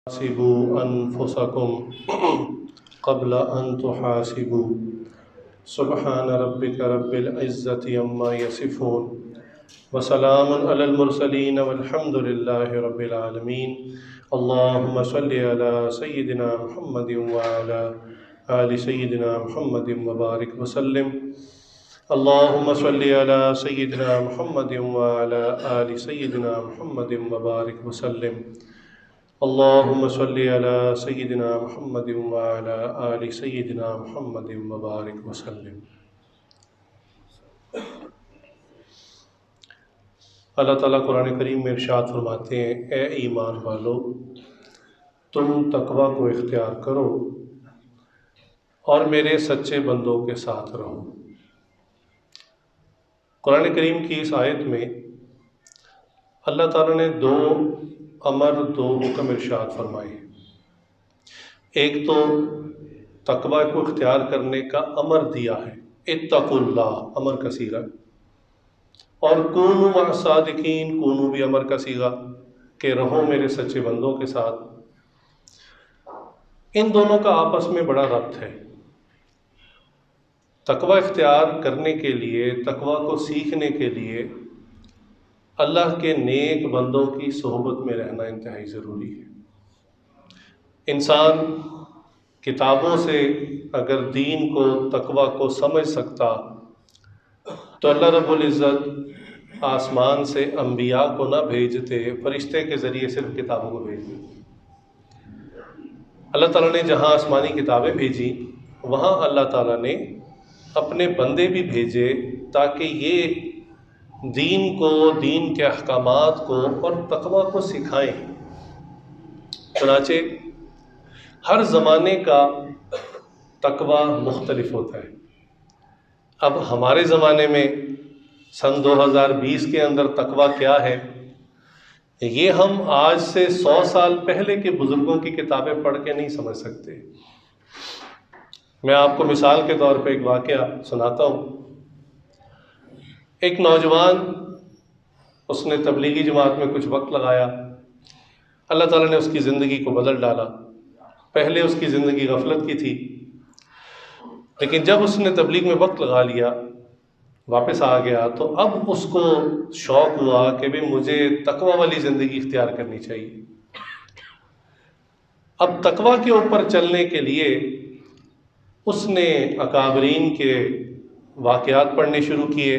حاسبوا أنفسكم قبل أن تحاسبوا سبحان ربك رب العزة عما يصفون وسلام على المرسلين والحمد لله رب العالمين اللهم صل على سيدنا محمد وعلى آل سيدنا محمد وبارك وسلم اللهم صل على سيدنا محمد وعلى آل سيدنا محمد وبارك وسلم اللهم صل على سيدنا محمد وعلى آل سيدنا محمد وبارك وسلم۔ اللہ تعالیٰ قرآن کریم میں ارشاد فرماتے ہیں، اے ایمان والو تم تقوی کو اختیار کرو اور میرے سچے بندوں کے ساتھ رہو۔ قرآن کریم کی اس آیت میں اللہ تعالیٰ نے دو امر، دو حکم ارشاد فرمائے ہیں۔ ایک تو تقوی کو اختیار کرنے کا امر دیا ہے، اتقوا اللہ، امر کا صیغہ، اور کونوا مع الصادقین، کونوا بھی امر کا صیغہ کہ رہو میرے سچے بندوں کے ساتھ۔ ان دونوں کا آپس میں بڑا ربط ہے۔ تقوی اختیار کرنے کے لیے، تقوی کو سیکھنے کے لیے اللہ کے نیک بندوں کی صحبت میں رہنا انتہائی ضروری ہے۔ انسان کتابوں سے اگر دین کو، تقوی کو سمجھ سکتا تو اللہ رب العزت آسمان سے انبیاء کو نہ بھیجتے، فرشتے کے ذریعے صرف کتابوں کو بھیج دیتے۔ اللہ تعالیٰ نے جہاں آسمانی کتابیں بھیجی، وہاں اللہ تعالیٰ نے اپنے بندے بھی بھیجے تاکہ یہ دین کو، دین کے احکامات کو اور تقوی کو سکھائیں۔ چنانچہ ہر زمانے کا تقوی مختلف ہوتا ہے۔ اب ہمارے زمانے میں سن 2020 کے اندر تقوی کیا ہے، یہ ہم آج سے 100 سال پہلے کے بزرگوں کی کتابیں پڑھ کے نہیں سمجھ سکتے۔ میں آپ کو مثال کے طور پہ ایک واقعہ سناتا ہوں۔ ایک نوجوان، اس نے تبلیغی جماعت میں کچھ وقت لگایا، اللہ تعالیٰ نے اس کی زندگی کو بدل ڈالا۔ پہلے اس کی زندگی غفلت کی تھی، لیکن جب اس نے تبلیغ میں وقت لگا لیا، واپس آ گیا، تو اب اس کو شوق ہوا کہ بھی مجھے تقوی والی زندگی اختیار کرنی چاہیے۔ اب تقوی کے اوپر چلنے کے لیے اس نے اکابرین کے واقعات پڑھنے شروع کیے،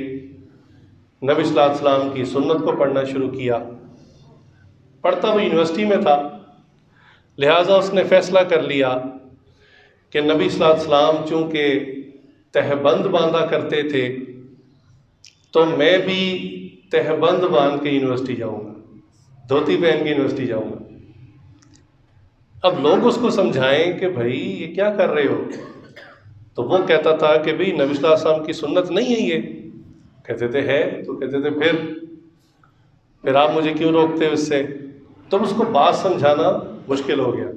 نبی صلی اللہ علیہ وسلم کی سنت کو پڑھنا شروع کیا۔ پڑھتا وہ یونیورسٹی میں تھا، لہٰذا اس نے فیصلہ کر لیا کہ نبی صلی اللہ علیہ وسلم چونکہ تہبند باندھا کرتے تھے تو میں بھی تہبند باندھ کے یونیورسٹی جاؤں گا، دھوتی پہن کے یونیورسٹی جاؤں گا۔ اب لوگ اس کو سمجھائیں کہ بھائی یہ کیا کر رہے ہو، تو وہ کہتا تھا کہ بھائی نبی صلی اللہ علیہ وسلم کی سنت نہیں ہے یہ۔ کہتے تھے ہے، تو کہتے تھے پھر آپ مجھے کیوں روکتے ہو اس سے؟ تب اس کو بات سمجھانا مشکل ہو گیا۔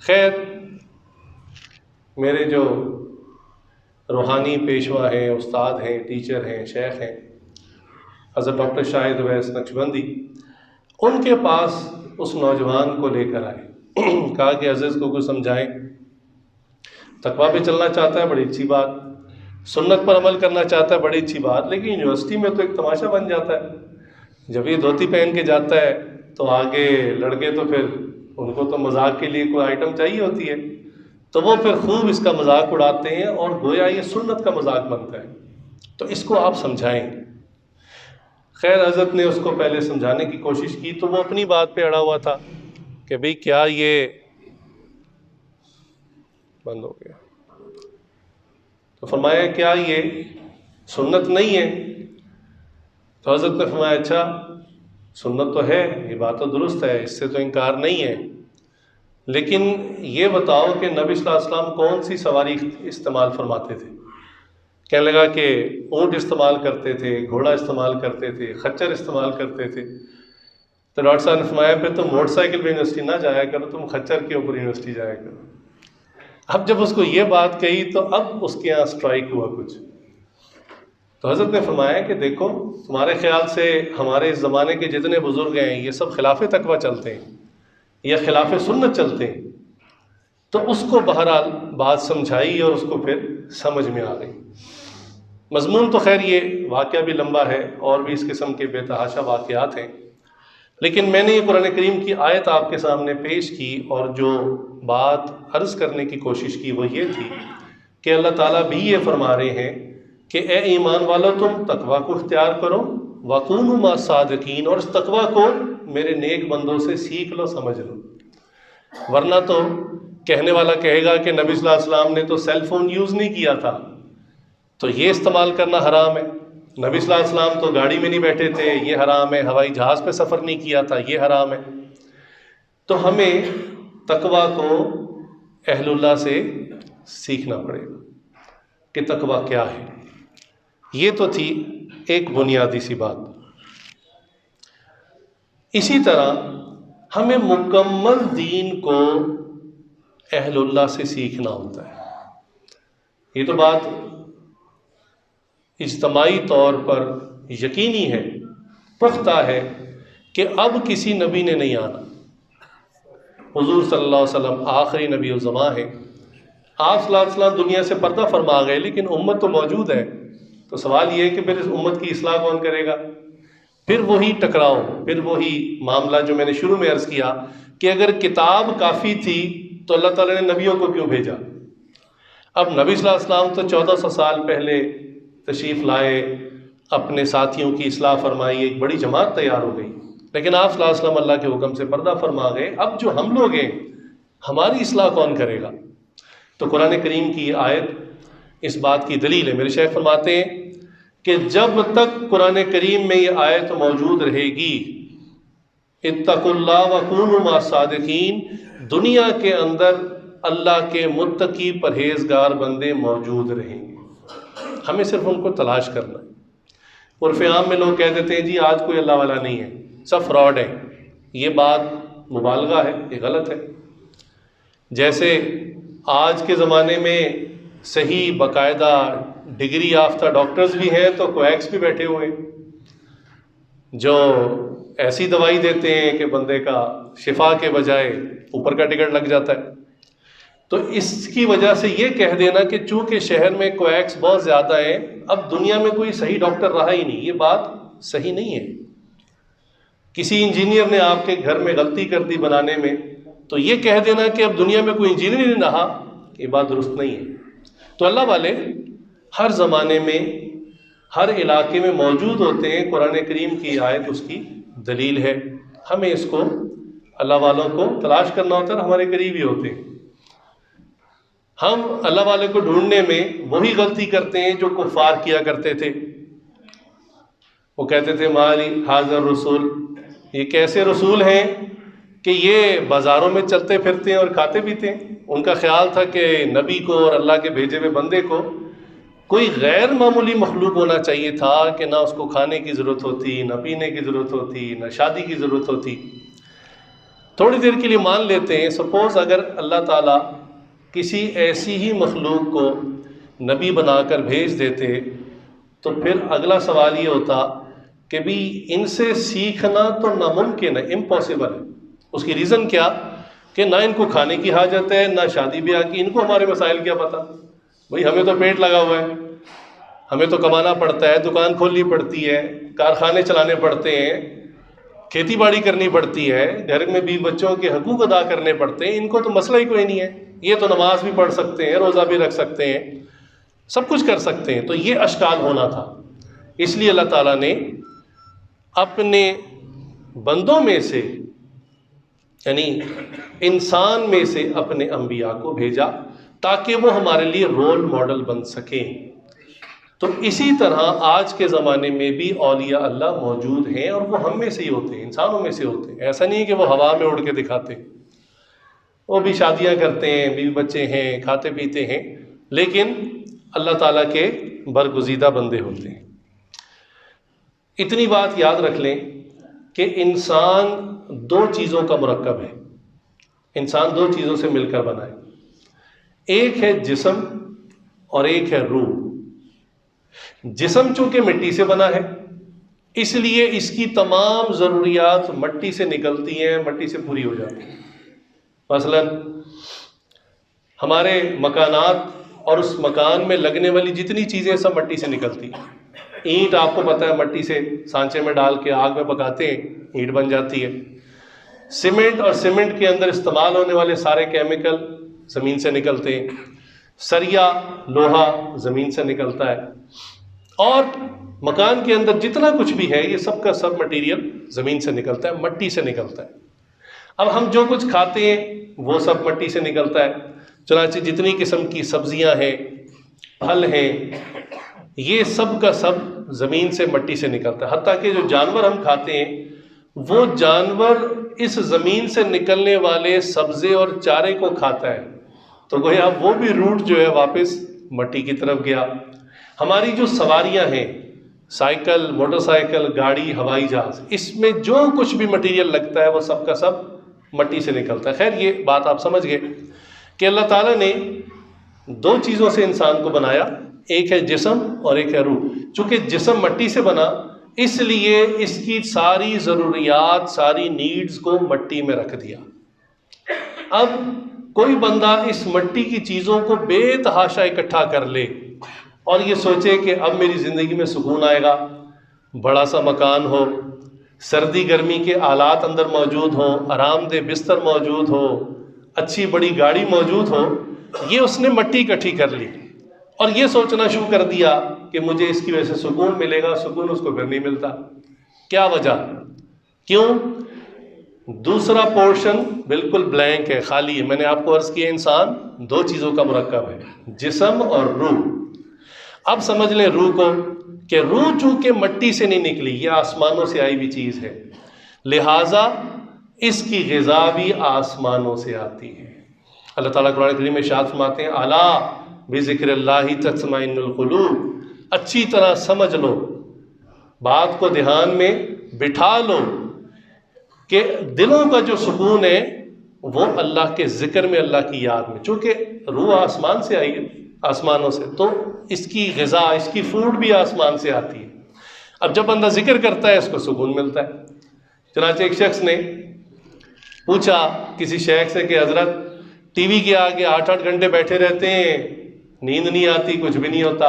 خیر، میرے جو روحانی پیشوا ہیں، استاد ہیں، ٹیچر ہیں، شیخ ہیں، حضرت ڈاکٹر شاہد اویس نقشبندی، ان کے پاس اس نوجوان کو لے کر آئے، کہا کہ عزیز کو کچھ سمجھائیں، تقوی پہ چلنا چاہتا ہے، بڑی اچھی بات، سنت پر عمل کرنا چاہتا ہے، بڑی اچھی بات، لیکن یونیورسٹی میں تو ایک تماشا بن جاتا ہے۔ جب یہ دھوتی پہن کے جاتا ہے تو آگے لڑکے تو پھر ان کو تو مذاق کے لیے کوئی آئٹم چاہیے ہوتی ہے، تو وہ پھر خوب اس کا مذاق اڑاتے ہیں اور گویا یہ سنت کا مذاق بنتا ہے۔ تو اس کو آپ سمجھائیں۔ خیر، حضرت نے اس کو پہلے سمجھانے کی کوشش کی تو وہ اپنی بات پہ اڑا ہوا تھا کہ بھئی کیا یہ بند ہو گیا، تو فرمایا کیا یہ سنت نہیں ہے؟ تو حضرت نے فرمایا اچھا سنت تو ہے، یہ بات تو درست ہے، اس سے تو انکار نہیں ہے، لیکن یہ بتاؤ کہ نبی صلی اللہ علیہ وسلم کون سی سواری استعمال فرماتے تھے؟ کہنے لگا کہ اونٹ استعمال کرتے تھے، گھوڑا استعمال کرتے تھے، خچر استعمال کرتے تھے۔ تو ڈاکٹر صاحب نے فرمایا پھر تم موٹر سائیکل پہ یونیورسٹی نہ جایا کرو، تم خچر کے اوپر یونیورسٹی جایا کرو۔ اب جب اس کو یہ بات کہی تو اب اس کے یہاں سٹرائک ہوا کچھ۔ تو حضرت نے فرمایا کہ دیکھو تمہارے خیال سے ہمارے اس زمانے کے جتنے بزرگ ہیں یہ سب خلاف تقوی چلتے ہیں، یا خلاف سنت چلتے ہیں، تو اس کو بہرحال بات سمجھائی اور اس کو پھر سمجھ میں آ گئی۔ مضمون تو خیر یہ واقعہ بھی لمبا ہے، اور بھی اس قسم کے بے تحاشا واقعات ہیں، لیکن میں نے یہ قرآن کریم کی آیت آپ کے سامنے پیش کی، اور جو بات عرض کرنے کی کوشش کی وہ یہ تھی کہ اللہ تعالیٰ بھی یہ فرما رہے ہیں کہ اے ایمان والو تم تقوی کو اختیار کرو، وَكُونُوا مَعَ الصَّادِقِينَ، اور اس تقوی کو میرے نیک بندوں سے سیکھ لو، سمجھ لو۔ ورنہ تو کہنے والا کہے گا کہ نبی صلی اللہ علیہ وسلم نے تو سیل فون یوز نہیں کیا تھا، تو یہ استعمال کرنا حرام ہے۔ نبی صلی اللہ علیہ وسلم تو گاڑی میں نہیں بیٹھے تھے، یہ حرام ہے۔ ہوائی جہاز پہ سفر نہیں کیا تھا، یہ حرام ہے۔ تو ہمیں تقوی کو اہل اللہ سے سیکھنا پڑے گا کہ تقوی کیا ہے۔ یہ تو تھی ایک بنیادی سی بات۔ اسی طرح ہمیں مکمل دین کو اہل اللہ سے سیکھنا ہوتا ہے۔ یہ تو بات اجتماعی طور پر یقینی ہے، پختہ ہے کہ اب کسی نبی نے نہیں آنا۔ حضور صلی اللہ علیہ وسلم آخری نبی الزماں ہیں۔ آپ صلی اللہ علیہ وسلم دنیا سے پردہ فرما گئے، لیکن امت تو موجود ہے۔ تو سوال یہ ہے کہ پھر اس امت کی اصلاح کون کرے گا؟ پھر وہی ٹکراؤ، پھر وہی معاملہ جو میں نے شروع میں عرض کیا کہ اگر کتاب کافی تھی تو اللہ تعالیٰ نے نبیوں کو کیوں بھیجا؟ اب نبی صلی اللہ علیہ وسلم تو 1400 سال پہلے تشریف لائے، اپنے ساتھیوں کی اصلاح فرمائی، ایک بڑی جماعت تیار ہو گئی، لیکن آپ صلی اللہ علیہ وسلم اللہ کے حکم سے پردہ فرما گئے۔ اب جو ہم لوگ ہیں، ہماری اصلاح کون کرے گا؟ تو قرآن کریم کی آیت اس بات کی دلیل ہے۔ میرے شیخ فرماتے ہیں کہ جب تک قرآن کریم میں یہ آیت موجود رہے گی، اتقوا اللہ وکونوا مع الصادقین، دنیا کے اندر اللہ کے متقی پرہیزگار بندے موجود رہیں گے۔ ہمیں صرف ان کو تلاش کرنا ہے۔ عرف عام میں لوگ کہہ دیتے ہیں جی آج کوئی اللہ والا نہیں ہے، سب فراڈ ہے۔ یہ بات مبالغہ ہے، یہ غلط ہے۔ جیسے آج کے زمانے میں صحیح باقاعدہ ڈگری یافتہ ڈاکٹرز بھی ہیں تو کویکس بھی بیٹھے ہوئے ہیں جو ایسی دوائی دیتے ہیں کہ بندے کا شفا کے بجائے اوپر کا ٹکٹ لگ جاتا ہے۔ تو اس کی وجہ سے یہ کہہ دینا کہ چونکہ شہر میں کویکس بہت زیادہ ہیں، اب دنیا میں کوئی صحیح ڈاکٹر رہا ہی نہیں، یہ بات صحیح نہیں ہے۔ کسی انجینئر نے آپ کے گھر میں غلطی کر دی بنانے میں، تو یہ کہہ دینا کہ اب دنیا میں کوئی انجینئر نہیں رہا، یہ بات درست نہیں ہے۔ تو اللہ والے ہر زمانے میں ہر علاقے میں موجود ہوتے ہیں۔ قرآن کریم کی آیت اس کی دلیل ہے۔ ہمیں اس کو اللہ والوں کو تلاش کرنا ہوتا ہے، ہمارے قریب ہی ہوتے ہیں۔ ہم اللہ والے کو ڈھونڈنے میں وہی غلطی کرتے ہیں جو کفار کیا کرتے تھے۔ وہ کہتے تھے مالی حاضر رسول، یہ کیسے رسول ہیں کہ یہ بازاروں میں چلتے پھرتے ہیں اور کھاتے پیتے ہیں۔ ان کا خیال تھا کہ نبی کو اور اللہ کے بھیجے ہوئے بندے کو کوئی غیر معمولی مخلوق ہونا چاہیے تھا کہ نہ اس کو کھانے کی ضرورت ہوتی، نہ پینے کی ضرورت ہوتی، نہ شادی کی ضرورت ہوتی۔ تھوڑی دیر کے لیے مان لیتے ہیں، سپوز اگر اللہ تعالیٰ کسی ایسی ہی مخلوق کو نبی بنا کر بھیج دیتے تو پھر اگلا سوال یہ ہوتا کہ بھی ان سے سیکھنا تو ناممکن ہے، امپاسبل ہے۔ اس کی ریزن کیا کہ نہ ان کو کھانے کی حاجت ہے، نہ شادی بیاہ کی، ان کو ہمارے مسائل کیا پتہ؟ بھئی ہمیں تو پیٹ لگا ہوا ہے، ہمیں تو کمانا پڑتا ہے، دکان کھولنی پڑتی ہے، کارخانے چلانے پڑتے ہیں، کھیتی باڑی کرنی پڑتی ہے، گھر میں بھی بچوں کے حقوق ادا کرنے پڑتے ہیں۔ ان کو تو مسئلہ ہی کوئی نہیں ہے، یہ تو نماز بھی پڑھ سکتے ہیں، روزہ بھی رکھ سکتے ہیں، سب کچھ کر سکتے ہیں۔ تو یہ اشکال ہونا تھا، اس لیے اللہ تعالیٰ نے اپنے بندوں میں سے یعنی انسان میں سے اپنے انبیاء کو بھیجا تاکہ وہ ہمارے لیے رول ماڈل بن سکیں۔ تو اسی طرح آج کے زمانے میں بھی اولیاء اللہ موجود ہیں، اور وہ ہم میں سے ہی ہوتے ہیں، انسانوں میں سے ہوتے ہیں۔ ایسا نہیں ہے کہ وہ ہوا میں اڑ کے دکھاتے ہیں، وہ بھی شادیاں کرتے ہیں، بیوی بچے ہیں، کھاتے پیتے ہیں، لیکن اللہ تعالیٰ کے برگزیدہ بندے ہوتے ہیں۔ اتنی بات یاد رکھ لیں کہ انسان دو چیزوں کا مرکب ہے، انسان دو چیزوں سے مل کر بنا ہے، ایک ہے جسم اور ایک ہے روح۔ جسم چونکہ مٹی سے بنا ہے، اس لیے اس کی تمام ضروریات مٹی سے نکلتی ہیں، مٹی سے پوری ہو جاتی ہیں۔ مثلاً ہمارے مکانات اور اس مکان میں لگنے والی جتنی چیزیں سب مٹی سے نکلتی ہیں. اینٹ آپ کو پتہ ہے مٹی سے سانچے میں ڈال کے آگ میں پکاتے ہیں، اینٹ بن جاتی ہے. سیمنٹ اور سیمنٹ کے اندر استعمال ہونے والے سارے کیمیکل زمین سے نکلتے ہیں. سریا لوہا زمین سے نکلتا ہے. اور مکان کے اندر جتنا کچھ بھی ہے یہ سب کا سب مٹیریل زمین سے نکلتا ہے، مٹی سے نکلتا ہے. اب ہم جو کچھ کھاتے ہیں وہ سب مٹی سے نکلتا ہے. چنانچہ جتنی قسم کی سبزیاں ہیں، پھل ہیں، یہ سب کا سب زمین سے مٹی سے نکلتا ہے. حتیٰ کہ جو جانور ہم کھاتے ہیں وہ جانور اس زمین سے نکلنے والے سبزے اور چارے کو کھاتا ہے، تو گویا وہ بھی روٹ جو ہے واپس مٹی کی طرف گیا. ہماری جو سواریاں ہیں، سائیکل، موٹر سائیکل، گاڑی، ہوائی جہاز، اس میں جو کچھ بھی مٹیریل لگتا ہے وہ سب کا سب مٹی سے نکلتا ہے. خیر یہ بات آپ سمجھ گئے کہ اللہ تعالیٰ نے دو چیزوں سے انسان کو بنایا، ایک ہے جسم اور ایک ہے روح. چونکہ جسم مٹی سے بنا اس لیے اس کی ساری ضروریات، ساری نیڈز کو مٹی میں رکھ دیا. اب کوئی بندہ اس مٹی کی چیزوں کو بے تحاشا اکٹھا کر لے اور یہ سوچے کہ اب میری زندگی میں سکون آئے گا، بڑا سا مکان ہو، سردی گرمی کے آلات اندر موجود ہوں، آرام دہ بستر موجود ہو، اچھی بڑی گاڑی موجود ہو، یہ اس نے مٹی اکٹھی کر لی اور یہ سوچنا شروع کر دیا کہ مجھے اس کی وجہ سے سکون ملے گا. سکون اس کو پھر نہیں ملتا. کیا وجہ؟ کیوں؟ دوسرا پورشن بالکل بلینک ہے، خالی ہے. میں نے آپ کو عرض کیا انسان دو چیزوں کا مرکب ہے، جسم اور روح. اب سمجھ لیں روح کو کہ روح چونکہ مٹی سے نہیں نکلی، یہ آسمانوں سے آئی ہوئی چیز ہے، لہٰذا اس کی غذا بھی آسمانوں سے آتی ہے. اللہ تعالیٰ قرآن کریم میں ارشاد فرماتے ہیں الا بذکر اللہ تطمئن القلوب. اچھی طرح سمجھ لو، بات کو دھیان میں بٹھا لو کہ دلوں کا جو سکون ہے وہ اللہ کے ذکر میں، اللہ کی یاد میں. چونکہ روح آسمان سے آئی ہے، آسمانوں سے، تو اس کی غذا، اس کی فوڈ بھی آسمان سے آتی ہے. اب جب بندہ ذکر کرتا ہے اس کو سکون ملتا ہے. چنانچہ ایک شخص نے پوچھا کسی شیخ سے کہ حضرت ٹی وی کے آگے 8-8 گھنٹے بیٹھے رہتے ہیں، نیند نہیں آتی، کچھ بھی نہیں ہوتا،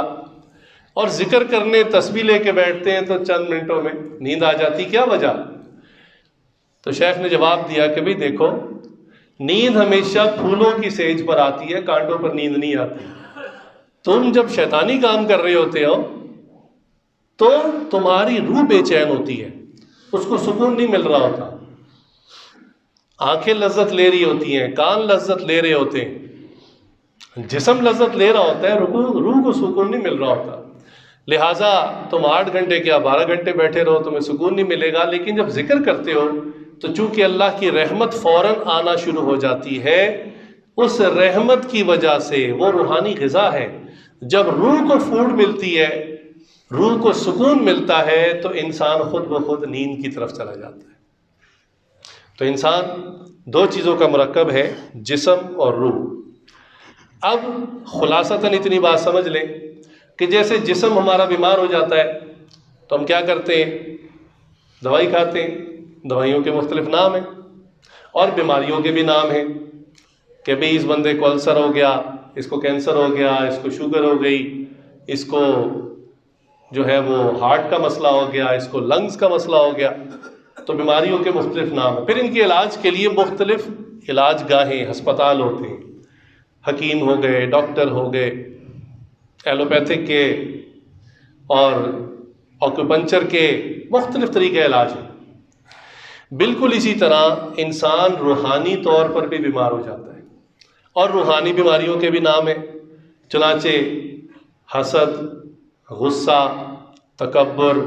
اور ذکر کرنے تسبیح لے کے بیٹھتے ہیں تو چند منٹوں میں نیند آ جاتی، کیا وجہ؟ تو شیخ نے جواب دیا کہ بھئی دیکھو، نیند ہمیشہ پھولوں کی سیج پر آتی ہے، کانٹوں پر نیند نہیں آتی. تم جب شیطانی کام کر رہے ہوتے ہو تو تمہاری روح بے چین ہوتی ہے، اس کو سکون نہیں مل رہا ہوتا. آنکھیں لذت لے رہی ہوتی ہیں، کان لذت لے رہے ہوتے ہیں، جسم لذت لے رہا ہوتا ہے، روح کو سکون نہیں مل رہا ہوتا. لہٰذا تم 8 گھنٹے کیا 12 گھنٹے بیٹھے رہو، تمہیں سکون نہیں ملے گا. لیکن جب ذکر کرتے ہو تو چونکہ اللہ کی رحمت فوراً آنا شروع ہو جاتی ہے، اس رحمت کی وجہ سے وہ روحانی غذا ہے. جب روح کو فوڈ ملتی ہے، روح کو سکون ملتا ہے، تو انسان خود بخود نیند کی طرف چلا جاتا ہے. تو انسان دو چیزوں کا مرکب ہے، جسم اور روح. اب خلاصتاً اتنی بات سمجھ لیں کہ جیسے جسم ہمارا بیمار ہو جاتا ہے تو ہم کیا کرتے ہیں؟ دوائی کھاتے ہیں. دوائیوں کے مختلف نام ہیں اور بیماریوں کے بھی نام ہیں کہ بھئی اس بندے کو السر ہو گیا، اس کو کینسر ہو گیا، اس کو شوگر ہو گئی، اس کو جو ہے وہ ہارٹ کا مسئلہ ہو گیا، اس کو لنگز کا مسئلہ ہو گیا. تو بیماریوں کے مختلف نام ہیں. پھر ان کے علاج کے لیے مختلف علاج گاہیں، ہسپتال ہوتے ہیں، حکیم ہو گئے، ڈاکٹر ہو گئے، ایلوپیتھک کے اور آکوپنچر کے مختلف طریقے علاج ہیں. بالکل اسی طرح انسان روحانی طور پر بھی بیمار ہو جاتا ہے اور روحانی بیماریوں کے بھی نام ہیں. چنانچہ حسد، غصہ، تکبر،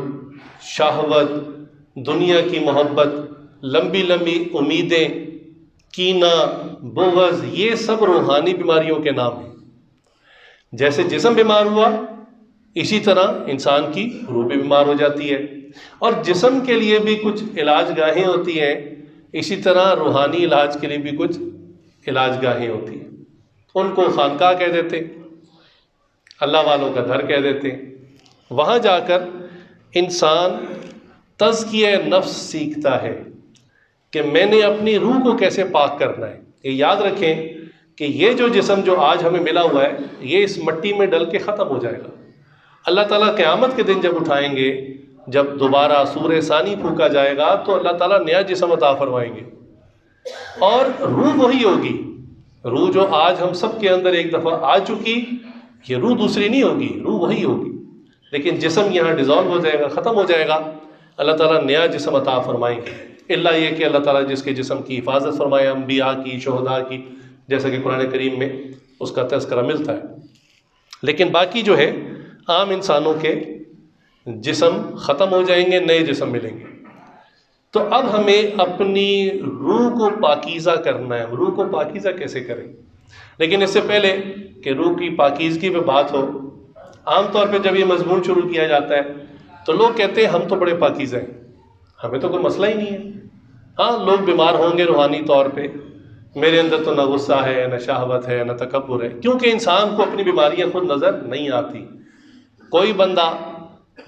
شہوت، دنیا کی محبت، لمبی لمبی امیدیں، کینہ، بغض، یہ سب روحانی بیماریوں کے نام ہیں. جیسے جسم بیمار ہوا اسی طرح انسان کی روح بھی بیمار ہو جاتی ہے. اور جسم کے لیے بھی کچھ علاج گاہیں ہوتی ہیں، اسی طرح روحانی علاج کے لیے بھی کچھ علاج گاہیں ہوتی ہیں. ان کو خانقاہ کہہ دیتے، اللہ والوں کا گھر کہہ دیتے. وہاں جا کر انسان تزکیہ نفس سیکھتا ہے کہ میں نے اپنی روح کو کیسے پاک کرنا ہے. یہ یاد رکھیں کہ یہ جو جسم جو آج ہمیں ملا ہوا ہے یہ اس مٹی میں ڈل کے ختم ہو جائے گا. اللہ تعالیٰ قیامت کے دن جب اٹھائیں گے، جب دوبارہ سورہ ثانی پھونکا جائے گا تو اللہ تعالیٰ نیا جسم عطا فرمائیں گے، اور روح وہی ہوگی. روح جو آج ہم سب کے اندر ایک دفعہ آ چکی، یہ روح دوسری نہیں ہوگی، روح وہی ہوگی، لیکن جسم یہاں ڈیزالو ہو جائے گا، ختم ہو جائے گا. اللہ تعالیٰ نیا جسم عطا فرمائیں گے، اللہ یہ کہ اللہ تعالیٰ جس کے جسم کی حفاظت فرمائے، انبیاء کی، شہداء کی، جیسا کہ قرآن کریم میں اس کا تذکرہ ملتا ہے. لیکن باقی جو ہے عام انسانوں کے جسم ختم ہو جائیں گے، نئے جسم ملیں گے. تو اب ہمیں اپنی روح کو پاکیزہ کرنا ہے. روح کو پاکیزہ کیسے کریں؟ لیکن اس سے پہلے کہ روح کی پاکیزگی پہ بات ہو، عام طور پہ جب یہ مضمون شروع کیا جاتا ہے تو لوگ کہتے ہیں ہم تو بڑے پاکیزہ ہیں، ہمیں تو کوئی مسئلہ ہی نہیں ہے. ہاں، لوگ بیمار ہوں گے روحانی طور پہ، میرے اندر تو نہ غصہ ہے، نہ شہوت ہے، نہ تکبر ہے، کیونکہ انسان کو اپنی بیماریاں خود نظر نہیں آتی. کوئی بندہ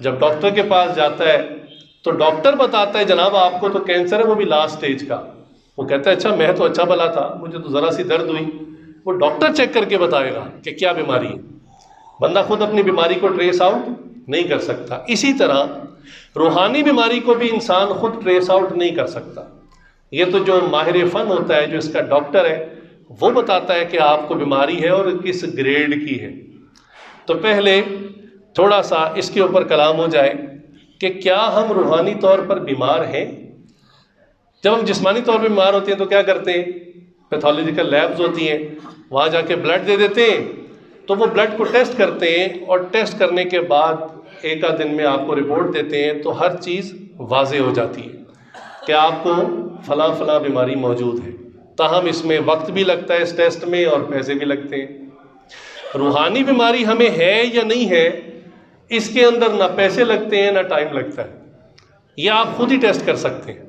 جب ڈاکٹر کے پاس جاتا ہے تو ڈاکٹر بتاتا ہے جناب آپ کو تو کینسر ہے، وہ بھی لاسٹ سٹیج کا. وہ کہتا ہے اچھا میں تو اچھا بھلا تھا، مجھے تو ذرا سی درد ہوئی. وہ ڈاکٹر چیک کر کے بتائے گا کہ کیا بیماری ہے. بندہ خود اپنی بیماری کو ٹریس آؤٹ نہیں کر سکتا. اسی طرح روحانی بیماری کو بھی انسان خود ٹریس آؤٹ نہیں کر سکتا. یہ تو جو ماہر فن ہوتا ہے، جو اس کا ڈاکٹر ہے، وہ بتاتا ہے کہ آپ کو بیماری ہے اور کس گریڈ کی ہے. تو پہلے تھوڑا سا اس کے اوپر کلام ہو جائے کہ کیا ہم روحانی طور پر بیمار ہیں؟ جب ہم جسمانی طور پر بیمار ہوتے ہیں تو کیا کرتے ہیں؟ پیتھولوجیکل لیبز ہوتی ہیں، وہاں جا کے بلڈ دے دیتے ہیں، تو وہ بلڈ کو ٹیسٹ کرتے ہیں، اور ٹیسٹ کرنے کے بعد ایک آدھ دن میں آپ کو رپورٹ دیتے ہیں، تو ہر چیز واضح ہو جاتی ہے کہ آپ کو فلاں فلاں بیماری موجود ہے. تاہم اس میں وقت بھی لگتا ہے اس ٹیسٹ میں، اور پیسے بھی لگتے ہیں. روحانی بیماری ہمیں ہے یا نہیں ہے، اس کے اندر نہ پیسے لگتے ہیں نہ ٹائم لگتا ہے. یہ آپ خود ہی ٹیسٹ کر سکتے ہیں،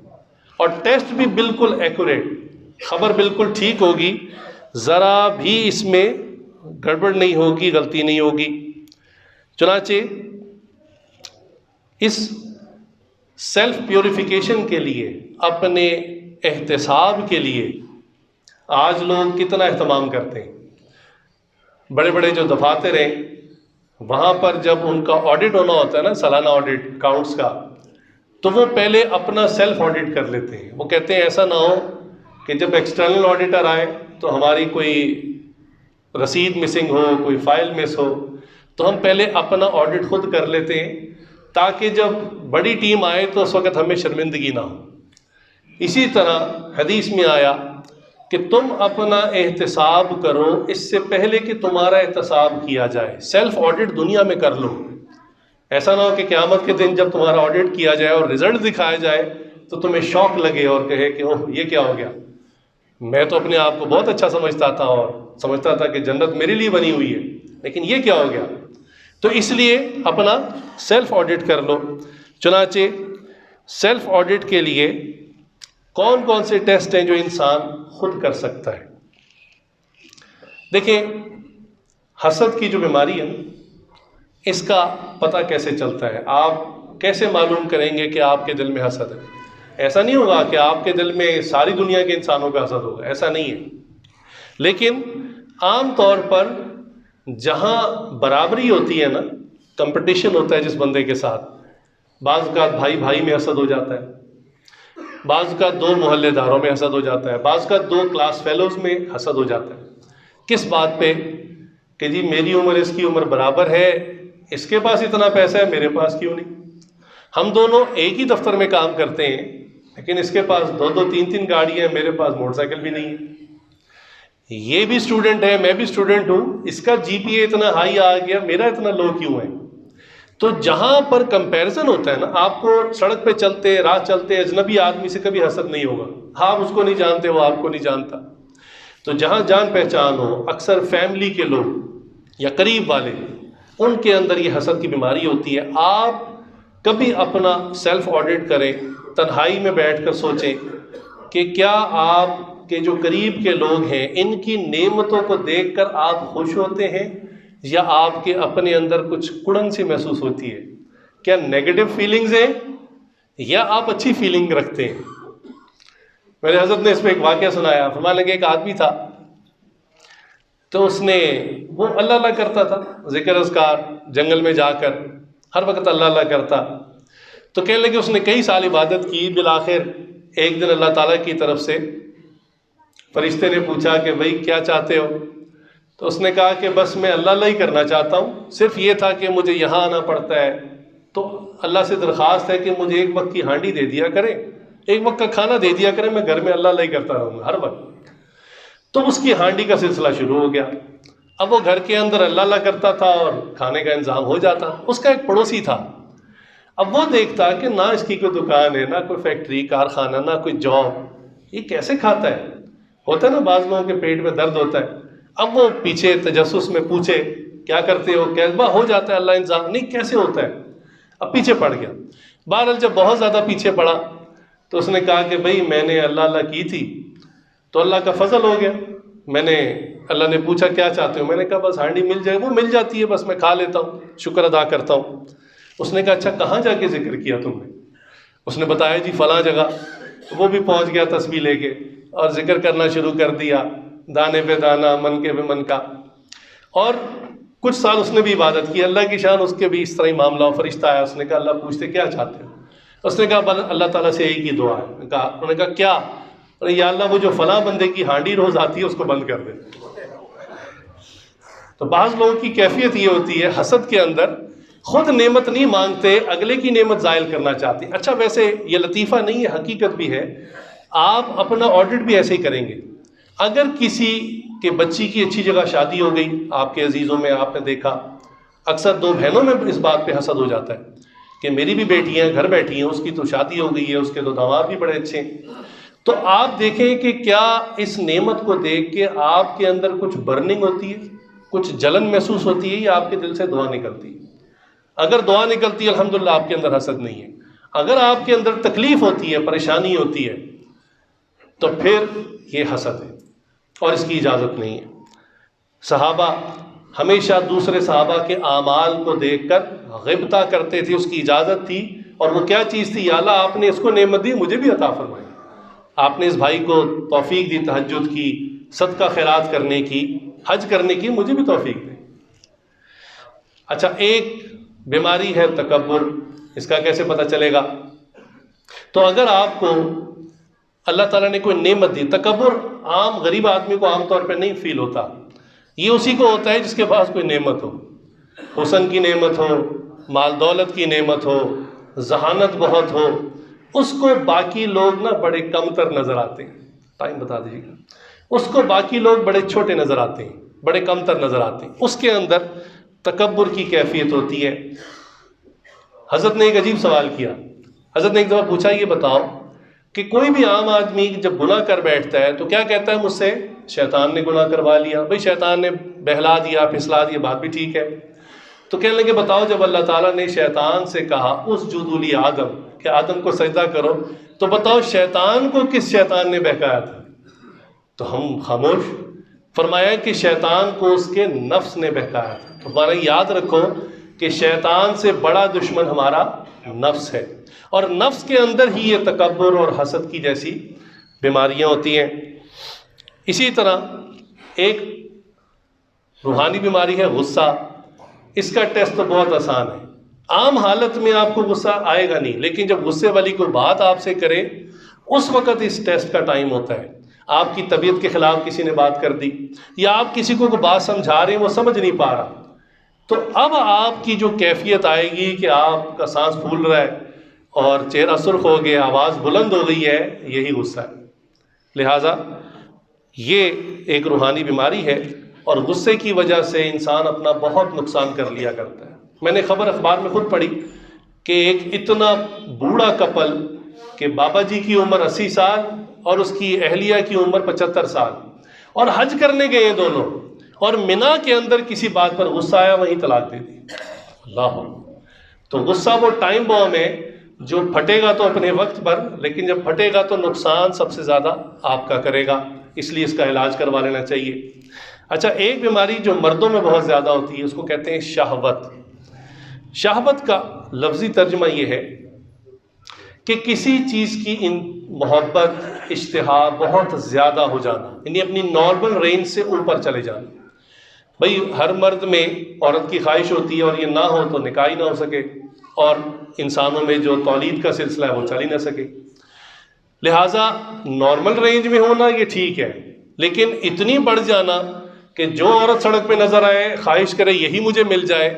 اور ٹیسٹ بھی بالکل ایکوریٹ، خبر بالکل ٹھیک ہوگی، ذرا بھی اس میں گڑبڑ نہیں ہوگی، غلطی نہیں ہوگی. چنانچہ اس سیلف پیوریفیکیشن کے لیے، اپنے احتساب کے لیے آج لوگ کتنا اہتمام کرتے ہیں. بڑے بڑے جو دفاتر ہیں، وہاں پر جب ان کا آڈٹ ہونا ہوتا ہے نا، سالانہ آڈٹ اکاؤنٹس کا، تو وہ پہلے اپنا سیلف آڈٹ کر لیتے ہیں. وہ کہتے ہیں ایسا نہ ہو کہ جب ایکسٹرنل آڈیٹر آئے تو ہماری کوئی رسید مسنگ ہو، کوئی فائل مس ہو، تو ہم پہلے اپنا آڈٹ خود کر لیتے ہیں تاکہ جب بڑی ٹیم آئے تو اس وقت ہمیں شرمندگی نہ ہو. اسی طرح حدیث میں آیا کہ تم اپنا احتساب کرو اس سے پہلے کہ تمہارا احتساب کیا جائے. سیلف آڈٹ دنیا میں کر لو. ایسا نہ ہو کہ قیامت کے دن جب تمہارا آڈٹ کیا جائے اور رزلٹ دکھایا جائے تو تمہیں شوق لگے اور کہے کہ اوہ یہ کیا ہو گیا، میں تو اپنے آپ کو بہت اچھا سمجھتا تھا اور سمجھتا تھا کہ جنت میرے لیے بنی ہوئی ہے، لیکن یہ کیا ہو گیا. تو اس لیے اپنا سیلف آڈٹ کر لو. چنانچہ سیلف آڈٹ کے لیے کون کون سے ٹیسٹ ہیں جو انسان خود کر سکتا ہے؟ دیکھیں، حسد کی جو بیماری ہے، اس کا پتہ کیسے چلتا ہے؟ آپ کیسے معلوم کریں گے کہ آپ کے دل میں حسد ہے؟ ایسا نہیں ہوگا کہ آپ کے دل میں ساری دنیا کے انسانوں کا حسد ہوگا، ایسا نہیں ہے. لیکن عام طور پر جہاں برابری ہوتی ہے نا، کمپٹیشن ہوتا ہے جس بندے کے ساتھ، بعض کا بھائی بھائی میں حسد ہو جاتا ہے، بعض کا دو محلے داروں میں حسد ہو جاتا ہے، بعض کا دو کلاس فیلوز میں حسد ہو جاتا ہے. کس بات پہ؟ کہ جی میری عمر اس کی عمر برابر ہے، اس کے پاس اتنا پیسہ ہے، میرے پاس کیوں نہیں؟ ہم دونوں ایک ہی دفتر میں کام کرتے ہیں، لیکن اس کے پاس دو دو تین تین گاڑیاں ہیں، میرے پاس موٹر سائیکل بھی نہیں ہے. یہ بھی اسٹوڈنٹ ہے، میں بھی اسٹوڈنٹ ہوں، اس کا جی پی اے اتنا ہائی آ گیا، میرا اتنا لو کیوں ہے؟ تو جہاں پر کمپیریزن ہوتا ہے نا، آپ کو سڑک پہ چلتے، راہ چلتے، اجنبی آدمی سے کبھی حسد نہیں ہوگا. آپ اس کو نہیں جانتے، وہ آپ کو نہیں جانتا. تو جہاں جان پہچان ہو، اکثر فیملی کے لوگ یا قریب والے، ان کے اندر یہ حسد کی بیماری ہوتی ہے. آپ کبھی اپنا سیلف آڈٹ کریں، تنہائی میں بیٹھ کر سوچیں کہ کیا آپ کے جو قریب کے لوگ ہیں، ان کی نعمتوں کو دیکھ کر آپ خوش ہوتے ہیں، یا آپ کے اپنے اندر کچھ کڑن سی محسوس ہوتی ہے؟ کیا نیگیٹو فیلنگز ہیں یا آپ اچھی فیلنگ رکھتے ہیں؟ میرے حضرت نے اس پہ ایک واقعہ سنایا، فرمانے لگے ایک آدمی تھا تو اس نے وہ اللہ اللہ کرتا تھا، ذکر اذکار، جنگل میں جا کر ہر وقت اللہ اللہ کرتا. تو کہنے لگے اس نے کئی سال عبادت کی، بالآخر ایک دن اللہ تعالیٰ کی طرف سے فرشتے نے پوچھا کہ بھائی کیا چاہتے ہو؟ تو اس نے کہا کہ بس میں اللہ اللہ ہی کرنا چاہتا ہوں، صرف یہ تھا کہ مجھے یہاں آنا پڑتا ہے، تو اللہ سے درخواست ہے کہ مجھے ایک وقت کی ہانڈی دے دیا کرے، ایک وقت کا کھانا دے دیا کرے، میں گھر میں اللہ اللہ ہی کرتا رہوں گا ہر وقت. تو اس کی ہانڈی کا سلسلہ شروع ہو گیا. اب وہ گھر کے اندر اللہ اللہ کرتا تھا اور کھانے کا انتظام ہو جاتا. اس کا ایک پڑوسی تھا، اب وہ دیکھتا کہ نہ اس کی کوئی دکان ہے، نہ کوئی فیکٹری کارخانہ، نہ کوئی جاب، یہ کیسے کھاتا ہے؟ ہوتا ہے نا بعض لوگوں کے پیٹ میں درد ہوتا ہے. اب وہ پیچھے تجسس میں پوچھے کیا کرتے ہو، کیسا ہو جاتا ہے اللہ انتظام، نہیں کیسے ہوتا ہے؟ اب پیچھے پڑ گیا. بہرحال جب بہت زیادہ پیچھے پڑا تو اس نے کہا کہ بھائی میں نے اللہ اللہ کی تھی تو اللہ کا فضل ہو گیا، میں نے اللہ نے پوچھا کیا چاہتے ہو، میں نے کہا بس ہانڈی مل جائے، وہ مل جاتی ہے، بس میں کھا لیتا ہوں، شکر ادا کرتا ہوں. اس نے کہا اچھا کہاں جا کے ذکر کیا تم نے؟ اس نے بتایا جی فلاں جگہ. وہ بھی پہنچ گیا تسبیح لے کے اور ذکر کرنا شروع کر دیا، دانے پہ دانہ، من کے پہ من کا. اور کچھ سال اس نے بھی عبادت کی. اللہ کی شان اس کے بھی اس طرح ہی معاملہ. فرشتہ آیا، اس نے کہا اللہ پوچھتے کیا چاہتے ہو؟ اس نے کہا اللہ تعالیٰ سے ایک ہی دعا ہے. انہوں نے کہا کیا؟ یا اللہ وہ جو فلاں بندے کی ہانڈی روز آتی ہے اس کو بند کر دے. تو بعض لوگوں کی کیفیت یہ ہوتی ہے حسد کے اندر، خود نعمت نہیں مانگتے، اگلے کی نعمت زائل کرنا چاہتے. اچھا ویسے یہ لطیفہ نہیں ہے، حقیقت بھی ہے. آپ اپنا آڈٹ بھی ایسے ہی کریں گے. اگر کسی کے بچی کی اچھی جگہ شادی ہو گئی، آپ کے عزیزوں میں آپ نے دیکھا، اکثر دو بہنوں میں اس بات پہ حسد ہو جاتا ہے کہ میری بھی بیٹیاں گھر بیٹھی ہیں، اس کی تو شادی ہو گئی ہے، اس کے تو داماد بھی بڑے اچھے ہیں. تو آپ دیکھیں کہ کیا اس نعمت کو دیکھ کے آپ کے اندر کچھ برننگ ہوتی ہے، کچھ جلن محسوس ہوتی ہے، یا آپ کے دل سے دعا نکلتی ہے؟ اگر دعا نکلتی ہے الحمدللہ آپ کے اندر حسد نہیں ہے. اگر آپ کے اندر تکلیف ہوتی ہے، پریشانی ہوتی ہے، تو پھر یہ حسد ہے اور اس کی اجازت نہیں ہے. صحابہ ہمیشہ دوسرے صحابہ کے اعمال کو دیکھ کر غبطہ کرتے تھے، اس کی اجازت تھی. اور وہ کیا چیز تھی؟ یا اللہ آپ نے اس کو نعمت دی، مجھے بھی عطا فرمائی. آپ نے اس بھائی کو توفیق دی تہجد کی، صدقہ خیرات کرنے کی، حج کرنے کی، مجھے بھی توفیق دی. اچھا ایک بیماری ہے تکبر، اس کا کیسے پتہ چلے گا؟ تو اگر آپ کو اللہ تعالیٰ نے کوئی نعمت دی، تکبر عام غریب آدمی کو عام طور پہ نہیں فیل ہوتا، یہ اسی کو ہوتا ہے جس کے پاس کوئی نعمت ہو، حسن کی نعمت ہو، مال دولت کی نعمت ہو، ذہانت بہت ہو، اس کو باقی لوگ نا بڑے کم تر نظر آتے ہیں. ٹائم بتا دیجیے گا. اس کو باقی لوگ بڑے چھوٹے نظر آتے ہیں، بڑے کم تر نظر آتے ہیں. اس کے اندر تکبر کی کیفیت ہوتی ہے. حضرت نے ایک عجیب سوال کیا. حضرت نے ایک دفعہ پوچھا یہ بتاؤ کہ کوئی بھی عام آدمی جب گناہ کر بیٹھتا ہے تو کیا کہتا ہے؟ مجھ سے شیطان نے گناہ کروا لیا. بھئی شیطان نے بہلا دیا، پھسلا دیا، بات بھی ٹھیک ہے. تو کہنے لگے بتاؤ جب اللہ تعالیٰ نے شیطان سے کہا اسجدوا لی آدم، کہ آدم کو سجدہ کرو، تو بتاؤ شیطان کو کس شیطان نے بہکایا تھا؟ تو ہم خاموش. فرمایا کہ شیطان کو اس کے نفس نے بہکایا تھا. تو ہمارا یاد رکھو کہ شیطان سے بڑا دشمن ہمارا نفس ہے، اور نفس کے اندر ہی یہ تکبر اور حسد کی جیسی بیماریاں ہوتی ہیں. اسی طرح ایک روحانی بیماری ہے غصہ. اس کا ٹیسٹ تو بہت آسان ہے. عام حالت میں آپ کو غصہ آئے گا نہیں، لیکن جب غصے والی کوئی بات آپ سے کرے اس وقت اس ٹیسٹ کا ٹائم ہوتا ہے. آپ کی طبیعت کے خلاف کسی نے بات کر دی، یا آپ کسی کو بات سمجھا رہے ہیں وہ سمجھ نہیں پا رہا، تو اب آپ کی جو کیفیت آئے گی کہ آپ کا سانس پھول رہا ہے اور چہرہ سرخ ہو گیا، آواز بلند ہو گئی ہے، یہی غصہ ہے. لہٰذا یہ ایک روحانی بیماری ہے، اور غصے کی وجہ سے انسان اپنا بہت نقصان کر لیا کرتا ہے. میں نے خبر اخبار میں خود پڑھی کہ ایک اتنا بوڑھا کپل کہ بابا جی کی عمر 80 سال اور اس کی اہلیہ کی عمر 75 سال، اور حج کرنے گئے ہیں دونوں، اور مینا کے اندر کسی بات پر غصہ آیا، وہیں طلاق دے دی. اللہ. تو غصہ وہ ٹائم بم ہے جو پھٹے گا تو اپنے وقت پر، لیکن جب پھٹے گا تو نقصان سب سے زیادہ آپ کا کرے گا. اس لیے اس کا علاج کروا لینا چاہیے. اچھا ایک بیماری جو مردوں میں بہت زیادہ ہوتی ہے اس کو کہتے ہیں شہوت. شہوت کا لفظی ترجمہ یہ ہے کہ کسی چیز کی محبت اشتہا بہت زیادہ ہو جانا، یعنی اپنی نارمل رینج سے اوپر چلے جانا. بھائی ہر مرد میں عورت کی خواہش ہوتی ہے اور یہ نہ ہو تو نکاح ہی نہ ہو سکے، اور انسانوں میں جو تولید کا سلسلہ ہے وہ چل ہی نہ سکے. لہٰذا نارمل رینج میں ہونا یہ ٹھیک ہے، لیکن اتنی بڑھ جانا کہ جو عورت سڑک پہ نظر آئے خواہش کرے یہی مجھے مل جائے،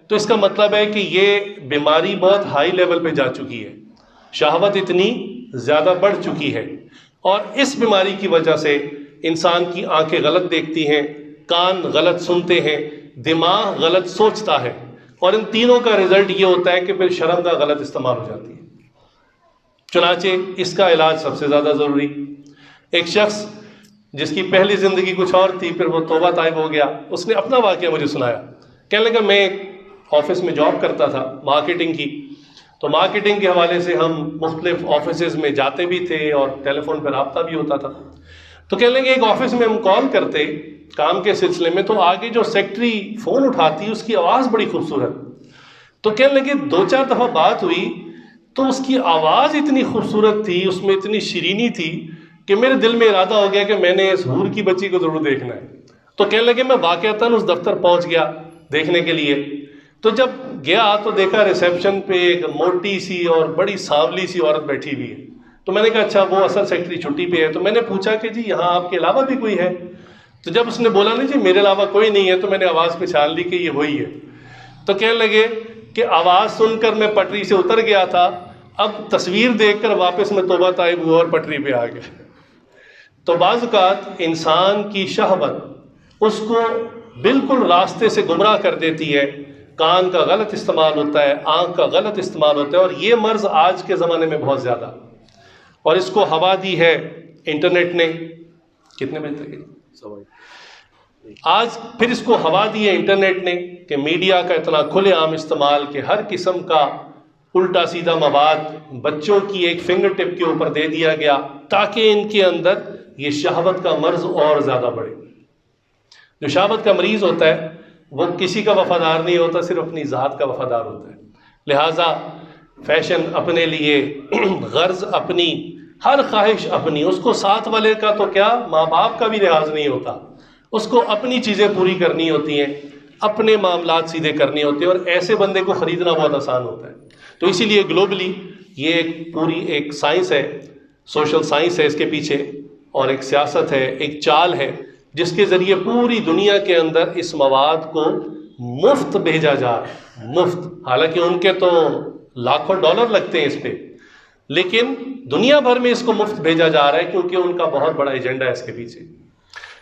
تو اس کا مطلب ہے کہ یہ بیماری بہت ہائی لیول پہ جا چکی ہے، شہوت اتنی زیادہ بڑھ چکی ہے. اور اس بیماری کی وجہ سے انسان کی آنکھیں غلط دیکھتی ہیں، کان غلط سنتے ہیں، دماغ غلط سوچتا ہے، اور ان تینوں کا رزلٹ یہ ہوتا ہے کہ پھر شرم کا غلط استعمال ہو جاتی ہے. چنانچہ اس کا علاج سب سے زیادہ ضروری. ایک شخص جس کی پہلی زندگی کچھ اور تھی، پھر وہ توبہ طائب ہو گیا، اس نے اپنا واقعہ مجھے سنایا. کہنے لگا میں ایک آفس میں جاب کرتا تھا مارکیٹنگ کی، تو مارکیٹنگ کے حوالے سے ہم مختلف آفیسز میں جاتے بھی تھے اور ٹیلی فون پہ رابطہ بھی ہوتا تھا. تو کہنے لگے ایک آفس میں ہم کال کرتے کام کے سلسلے میں، تو آگے جو سیکٹری فون اٹھاتی اس کی آواز بڑی خوبصورت. تو کہنے لگے 2-4 دفعہ بات ہوئی تو اس کی آواز اتنی خوبصورت تھی، اس میں اتنی شیرینی تھی کہ میرے دل میں ارادہ ہو گیا کہ میں نے اس حور کی بچی کو ضرور دیکھنا ہے. تو کہنے لگے میں واقعتاً اس دفتر پہنچ گیا دیکھنے کے لیے. تو جب گیا تو دیکھا ریسیپشن پہ ایک موٹی سی اور بڑی سانولی سی عورت بیٹھی ہوئی ہے. تو میں نے کہا اچھا وہ اصل سیکرٹری چھٹی پہ ہے. تو میں نے پوچھا کہ جی یہاں آپ کے علاوہ بھی کوئی ہے؟ تو جب اس نے بولا نہیں جی میرے علاوہ کوئی نہیں ہے، تو میں نے آواز پہچان لی کہ یہ وہی ہے. تو کہنے لگے کہ آواز سن کر میں پٹری سے اتر گیا تھا، اب تصویر دیکھ کر واپس میں توبہ طائب ہوا اور پٹری پہ آ گیا. تو بعض اوقات انسان کی شہوت اس کو بالکل راستے سے گمراہ کر دیتی ہے. کان کا غلط استعمال ہوتا ہے، آنکھ کا غلط استعمال ہوتا ہے، اور یہ مرض آج کے زمانے میں بہت زیادہ، اور اس کو ہوا دی ہے انٹرنیٹ نے. کتنے بجے تک آج پھر اس کو ہوا دی ہے انٹرنیٹ نے کہ میڈیا کا اتنا کھلے عام استعمال کہ ہر قسم کا الٹا سیدھا مواد بچوں کی ایک فنگر ٹپ کے اوپر دے دیا گیا تاکہ ان کے اندر یہ شہوت کا مرض اور زیادہ بڑھے. جو شہوت کا مریض ہوتا ہے وہ کسی کا وفادار نہیں ہوتا، صرف اپنی ذات کا وفادار ہوتا ہے. لہٰذا فیشن اپنے لیے، غرض اپنی، ہر خواہش اپنی. اس کو ساتھ والے کا تو کیا ماں باپ کا بھی لحاظ نہیں ہوتا، اس کو اپنی چیزیں پوری کرنی ہوتی ہیں، اپنے معاملات سیدھے کرنے ہوتے ہیں، اور ایسے بندے کو خریدنا بہت آسان ہوتا ہے. تو اسی لیے گلوبلی یہ ایک پوری ایک سائنس ہے، سوشل سائنس ہے اس کے پیچھے، اور ایک سیاست ہے، ایک چال ہے جس کے ذریعے پوری دنیا کے اندر اس مواد کو مفت بھیجا جا رہا ہے. مفت، حالانکہ ان کے تو لاکھوں ڈالر لگتے ہیں اس پہ، لیکن دنیا بھر میں اس کو مفت بھیجا جا رہا ہے کیونکہ ان کا بہت بڑا ایجنڈا ہے اس کے پیچھے.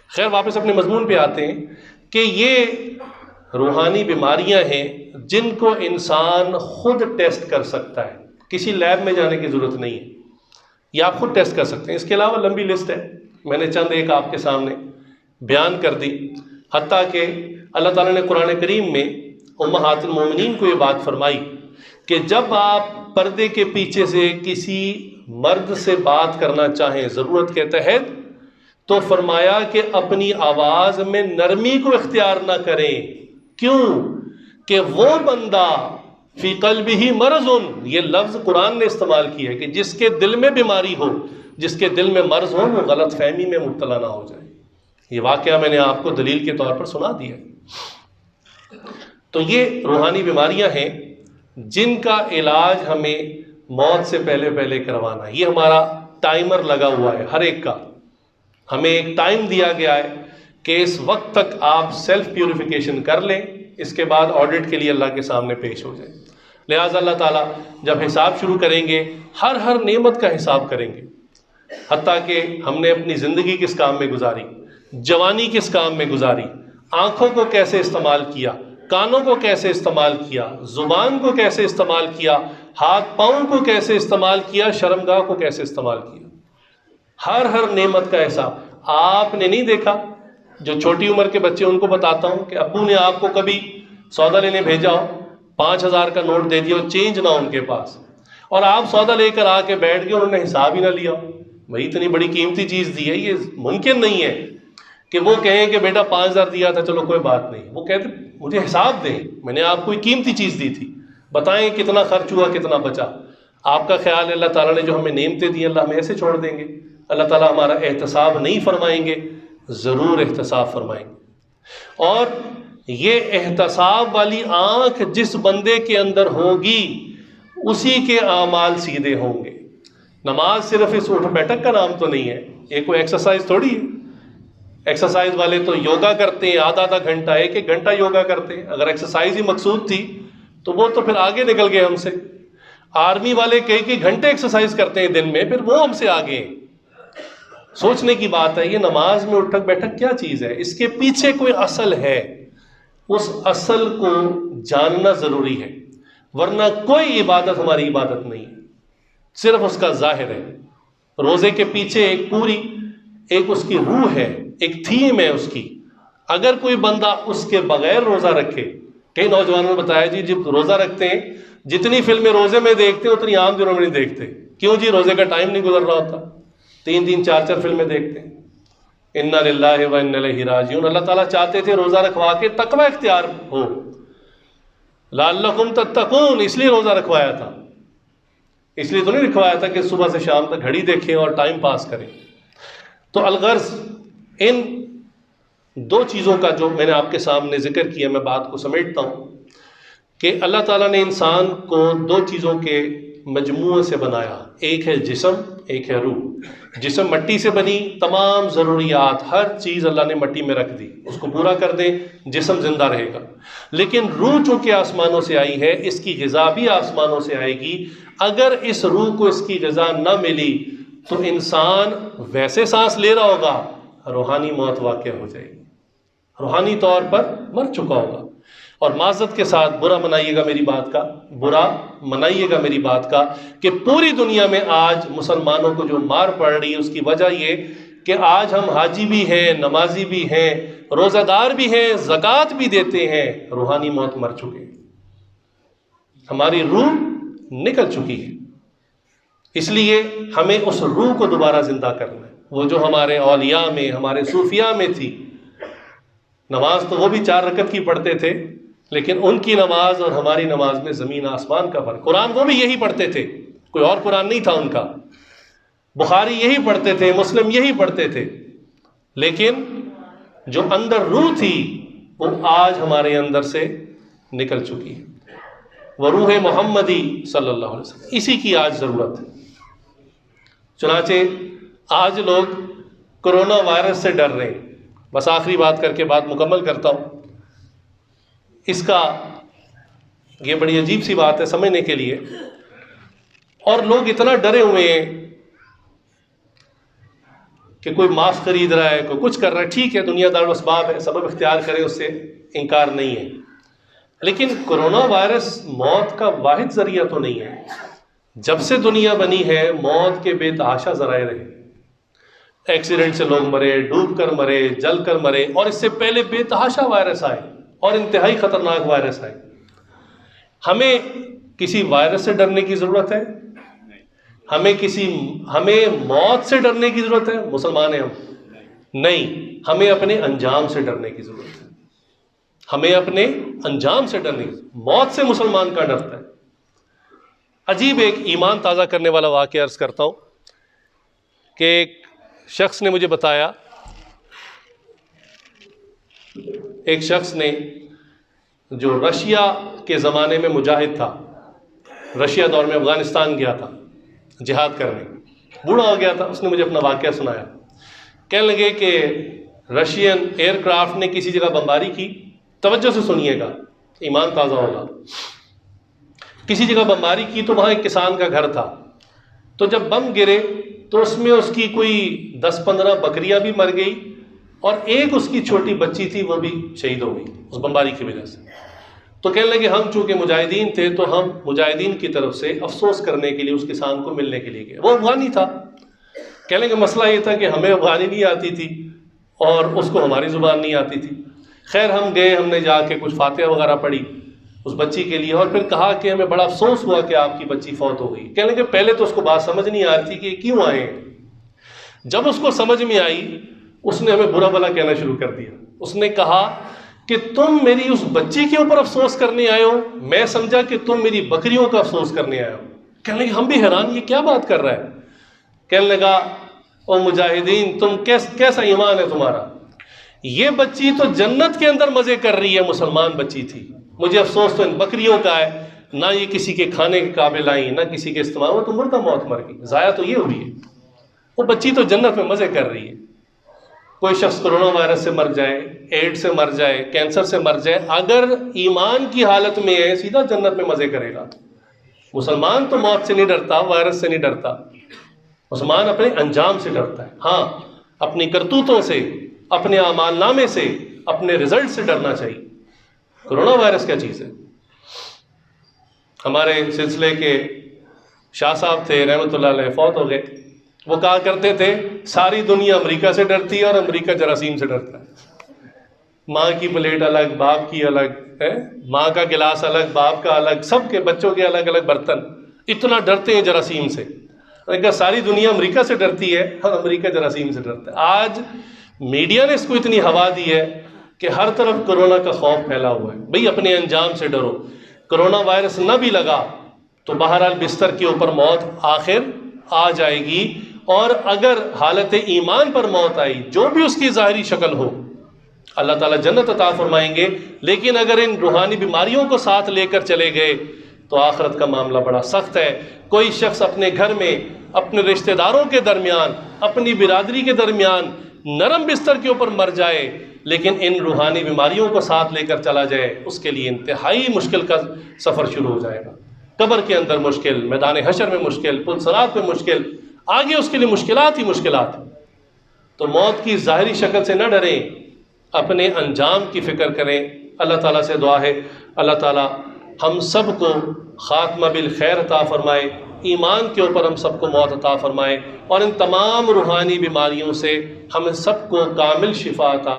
خیر واپس اپنے مضمون پہ آتے ہیں کہ یہ روحانی بیماریاں ہیں جن کو انسان خود ٹیسٹ کر سکتا ہے، کسی لیب میں جانے کی ضرورت نہیں ہے، یہ آپ خود ٹیسٹ کر سکتے ہیں. اس کے علاوہ لمبی لسٹ ہے، میں نے چند ایک آپ کے سامنے بیان کر دی. حتیٰ کہ اللہ تعالیٰ نے قرآن کریم میں امہات المومنین کو یہ بات فرمائی کہ جب آپ پردے کے پیچھے سے کسی مرد سے بات کرنا چاہیں ضرورت کے تحت، تو فرمایا کہ اپنی آواز میں نرمی کو اختیار نہ کریں. کیوں؟ کہ وہ بندہ فی قلبہ مرض، یہ لفظ قرآن نے استعمال کیا ہے کہ جس کے دل میں بیماری ہو، جس کے دل میں مرض ہو، وہ غلط فہمی میں مبتلا نہ ہو جائے. یہ واقعہ میں نے آپ کو دلیل کے طور پر سنا دیا. تو یہ روحانی بیماریاں ہیں جن کا علاج ہمیں موت سے پہلے پہلے کروانا ہے. یہ ہمارا ٹائمر لگا ہوا ہے ہر ایک کا، ہمیں ایک ٹائم دیا گیا ہے کہ اس وقت تک آپ سیلف پیوریفیکیشن کر لیں، اس کے بعد آڈٹ کے لیے اللہ کے سامنے پیش ہو جائیں. لہٰذا اللہ تعالیٰ جب حساب شروع کریں گے ہر نعمت کا حساب کریں گے، حتیٰ کہ ہم نے اپنی زندگی کس کام میں گزاری، جوانی کس کام میں گزاری، آنکھوں کو کیسے استعمال کیا، کانوں کو کیسے استعمال کیا، زبان کو کیسے استعمال کیا، ہاتھ پاؤں کو کیسے استعمال کیا، شرمگاہ کو کیسے استعمال کیا. ہر نعمت کا حساب. آپ نے نہیں دیکھا، جو چھوٹی عمر کے بچے ان کو بتاتا ہوں کہ ابو نے آپ کو کبھی سودا لینے بھیجا ہو، 5000 کا نوٹ دے دیا ہو، چینج نہ ان کے پاس، اور آپ سودا لے کر آ کے بیٹھ گئے، انہوں نے حساب ہی نہ لیا. بھائی اتنی بڑی قیمتی چیز دی ہے، یہ ممکن نہیں ہے کہ وہ کہیں کہ بیٹا 5000 دیا تھا چلو کوئی بات نہیں. وہ کہتے مجھے حساب دیں، میں نے آپ کو ایک قیمتی چیز دی تھی، بتائیں کتنا خرچ ہوا کتنا بچا. آپ کا خیال ہے اللہ تعالیٰ نے جو ہمیں نعمتیں دی اللہ ہمیں ایسے چھوڑ دیں گے؟ اللہ تعالیٰ ہمارا احتساب نہیں فرمائیں گے؟ ضرور احتساب فرمائیں گے. اور یہ احتساب والی آنکھ جس بندے کے اندر ہوگی اسی کے اعمال سیدھے ہوں گے. نماز صرف اس اٹھ بیٹھک کا نام تو نہیں ہے، یہ کوئی ایکسرسائز تھوڑی ہے. ایکسرسائز والے تو یوگا کرتے ہیں، آدھا گھنٹہ 1 گھنٹہ یوگا کرتے ہیں. اگر ایکسرسائز ہی مقصود تھی تو وہ تو پھر آگے نکل گئے ہم سے. آرمی والے کئی گھنٹے ایکسرسائز کرتے ہیں دن میں، پھر وہ ہم سے آگے ہیں. سوچنے کی بات ہے یہ نماز میں اٹھک بیٹھک کیا چیز ہے؟ اس کے پیچھے کوئی اصل ہے، اس اصل کو جاننا ضروری ہے، ورنہ کوئی عبادت ہماری عبادت نہیں ہے، صرف اس کا ظاہر ہے. روزے کے پیچھے ایک اس کی روح ہے، ایک تھیم ہے اس کی. اگر کوئی بندہ اس کے بغیر روزہ رکھے، کئی نوجوانوں نے بتایا جی جب روزہ رکھتے ہیں جتنی فلمیں روزے میں دیکھتے ہیں اتنی عام دنوں میں نہیں دیکھتے. کیوں جی؟ روزے کا ٹائم نہیں گزر رہا ہوتا، 3 4 فلمیں دیکھتے ہیں. انا للہ و انا الیہ راجعون. اللہ تعالیٰ چاہتے تھے روزہ رکھوا کے تقوی اختیار ہو، لعلکم تتقون، اس لیے روزہ رکھوایا تھا. اس لیے تو نہیں رکھوایا تھا کہ صبح سے شام تک گھڑی دیکھیں اور ٹائم پاس کریں. تو الغرض ان 2 چیزوں کا جو میں نے آپ کے سامنے ذکر کیا، میں بات کو سمیٹتا ہوں کہ اللہ تعالیٰ نے انسان کو 2 چیزوں کے مجموعے سے بنایا. ایک ہے جسم، ایک ہے روح. جسم مٹی سے بنی، تمام ضروریات ہر چیز اللہ نے مٹی میں رکھ دی، اس کو پورا کر دیں جسم زندہ رہے گا. لیکن روح چونکہ آسمانوں سے آئی ہے، اس کی غذا بھی آسمانوں سے آئے گی. اگر اس روح کو اس کی غذا نہ ملی تو انسان ویسے سانس لے رہا ہوگا، روحانی موت واقع ہو جائے گی، روحانی طور پر مر چکا ہوگا. اور معذرت کے ساتھ برا منائیے گا میری بات کا کہ پوری دنیا میں آج مسلمانوں کو جو مار پڑ رہی ہے اس کی وجہ یہ کہ آج ہم حاجی بھی ہیں، نمازی بھی ہیں، روزہ دار بھی ہیں، زکوٰۃ بھی دیتے ہیں، روحانی موت مر چکے ہیں، ہماری روح نکل چکی ہے. اس لیے ہمیں اس روح کو دوبارہ زندہ کرنا ہے، وہ جو ہمارے اولیاء میں، ہمارے صوفیاء میں تھی. نماز تو وہ بھی 4 رکعت کی پڑھتے تھے، لیکن ان کی نماز اور ہماری نماز میں زمین آسمان کا فرق. قرآن وہ بھی یہی پڑھتے تھے، کوئی اور قرآن نہیں تھا ان کا. بخاری یہی پڑھتے تھے، مسلم یہی پڑھتے تھے، لیکن جو اندر روح تھی وہ آج ہمارے اندر سے نکل چکی ہے. وہ روح محمدی صلی اللہ علیہ وسلم، اسی کی آج ضرورت ہے. چنانچہ آج لوگ کرونا وائرس سے ڈر رہے ہیں. بس آخری بات کر کے بات مکمل کرتا ہوں. اس کا یہ بڑی عجیب سی بات ہے سمجھنے کے لیے، اور لوگ اتنا ڈرے ہوئے ہیں کہ کوئی ماسک خرید رہا ہے، کوئی کچھ کر رہا ہے. ٹھیک ہے، دنیا دار اسباب ہے، سبب اختیار کرے، اس سے انکار نہیں ہے. لیکن کرونا وائرس موت کا واحد ذریعہ تو نہیں ہے. جب سے دنیا بنی ہے موت کے بے تحاشا ذرائع رہے. ایکسیڈنٹ سے لوگ مرے، ڈوب کر مرے، جل کر مرے، اور اس سے پہلے بے تحاشا وائرس آئے اور انتہائی خطرناک وائرس آئے. ہمیں کسی وائرس سے ڈرنے کی ضرورت ہے؟ ہمیں موت سے ڈرنے کی ضرورت ہے؟ مسلمان ہیں ہم؟ نہیں، ہمیں اپنے انجام سے ڈرنے کی ضرورت ہے. ہمیں اپنے انجام سے ڈرنے کی. موت سے مسلمان کا ڈرتا ہے. عجیب ایک ایمان تازہ کرنے والا واقعہ عرض کرتا ہوں کہ ایک شخص نے مجھے بتایا، ایک شخص نے جو رشیا کے زمانے میں مجاہد تھا، رشیا دور میں افغانستان گیا تھا جہاد کرنے، بوڑھا ہو گیا تھا. اس نے مجھے اپنا واقعہ سنایا. کہنے لگے کہ رشین ایئر کرافٹ نے کسی جگہ بمباری کی. توجہ سے سنیے گا، ایمان تازہ ہوگا. کسی جگہ بمباری کی تو وہاں ایک کسان کا گھر تھا. تو جب بم گرے تو اس میں اس کی کوئی 10-15 بکریاں بھی مر گئی، اور ایک اس کی چھوٹی بچی تھی وہ بھی شہید ہو گئی اس بمباری کی وجہ سے. تو کہنے لگے ہم چونکہ مجاہدین تھے تو ہم مجاہدین کی طرف سے افسوس کرنے کے لیے اس کسان کو ملنے کے لیے گئے. وہ افغانی تھا. کہنے لگے مسئلہ یہ تھا کہ ہمیں افغانی نہیں آتی تھی اور اس کو ہماری زبان نہیں آتی تھی. خیر ہم گئے، ہم نے جا کے کچھ فاتحہ وغیرہ پڑھی اس بچی کے لیے، اور پھر کہا کہ ہمیں بڑا افسوس ہوا کہ آپ کی بچی فوت ہو گئی. کہنے لگے پہلے تو اس کو بات سمجھ نہیں آ رہی تھی کہ یہ کیوں آئے ہیں. جب اس کو سمجھ میں آئی اس نے ہمیں برا بھلا کہنا شروع کر دیا. اس نے کہا کہ تم میری اس بچی کے اوپر افسوس کرنے آئے ہو، میں سمجھا کہ تم میری بکریوں کا افسوس کرنے آئے ہو. کہنے لگے ہم بھی حیران یہ کیا بات کر رہا ہے. کہنے لگا او مجاہدین تم کیسا ایمان ہے تمہارا, یہ بچی تو جنت کے اندر مزے کر رہی ہے, مسلمان بچی تھی, مجھے افسوس تو ان بکریوں کا ہے, نہ یہ کسی کے کھانے کے قابل آئی نہ کسی کے استعمال, وہ تو مردہ موت مر گئی, ضائع تو یہ ہوئی ہے, وہ بچی تو جنت میں مزے کر رہی ہے. کوئی شخص کرونا وائرس سے مر جائے, ایڈز سے مر جائے, کینسر سے مر جائے, اگر ایمان کی حالت میں ہے سیدھا جنت میں مزے کرے گا. مسلمان تو موت سے نہیں ڈرتا, وائرس سے نہیں ڈرتا, مسلمان اپنے انجام سے ڈرتا ہے. ہاں اپنی کرتوتوں سے, اپنے اعمال نامے سے, اپنے رزلٹ سے ڈرنا چاہیے. کرونا وائرس کیا چیز ہے؟ ہمارے سلسلے کے شاہ صاحب تھے رحمۃ اللہ علیہ, فوت ہو گئے. وہ کہا کرتے تھے ساری دنیا امریکہ سے ڈرتی ہے اور امریکہ جراثیم سے ڈرتا ہے. ماں کی پلیٹ الگ, باپ کی الگ ہے, ماں کا گلاس الگ, باپ کا الگ, سب کے بچوں کے الگ الگ برتن, اتنا ڈرتے ہیں جراثیم سے. کہا ساری دنیا امریکہ سے ڈرتی ہے اور امریکہ جراثیم سے ڈرتا ہے. آج میڈیا نے اس کو اتنی ہوا دی ہے کہ ہر طرف کرونا کا خوف پھیلا ہوا ہے. بھئی اپنے انجام سے ڈرو. کرونا وائرس نہ بھی لگا تو بہرحال بستر کے اوپر موت آخر آ جائے گی, اور اگر حالت ایمان پر موت آئی, جو بھی اس کی ظاہری شکل ہو, اللہ تعالیٰ جنت عطا فرمائیں گے. لیکن اگر ان روحانی بیماریوں کو ساتھ لے کر چلے گئے تو آخرت کا معاملہ بڑا سخت ہے. کوئی شخص اپنے گھر میں, اپنے رشتہ داروں کے درمیان, اپنی برادری کے درمیان نرم بستر کے اوپر مر جائے, لیکن ان روحانی بیماریوں کو ساتھ لے کر چلا جائے, اس کے لیے انتہائی مشکل کا سفر شروع ہو جائے گا. قبر کے اندر مشکل, میدان حشر میں مشکل, پل صراط میں مشکل, آگے اس کے لیے مشکلات ہی مشکلات. تو موت کی ظاہری شکل سے نہ ڈریں, اپنے انجام کی فکر کریں. اللہ تعالیٰ سے دعا ہے اللہ تعالیٰ ہم سب کو خاتمہ بالخیر عطا فرمائے, ایمان کے اوپر ہم سب کو موت عطا فرمائے, اور ان تمام روحانی بیماریوں سے ہم سب کو کامل شفا عطا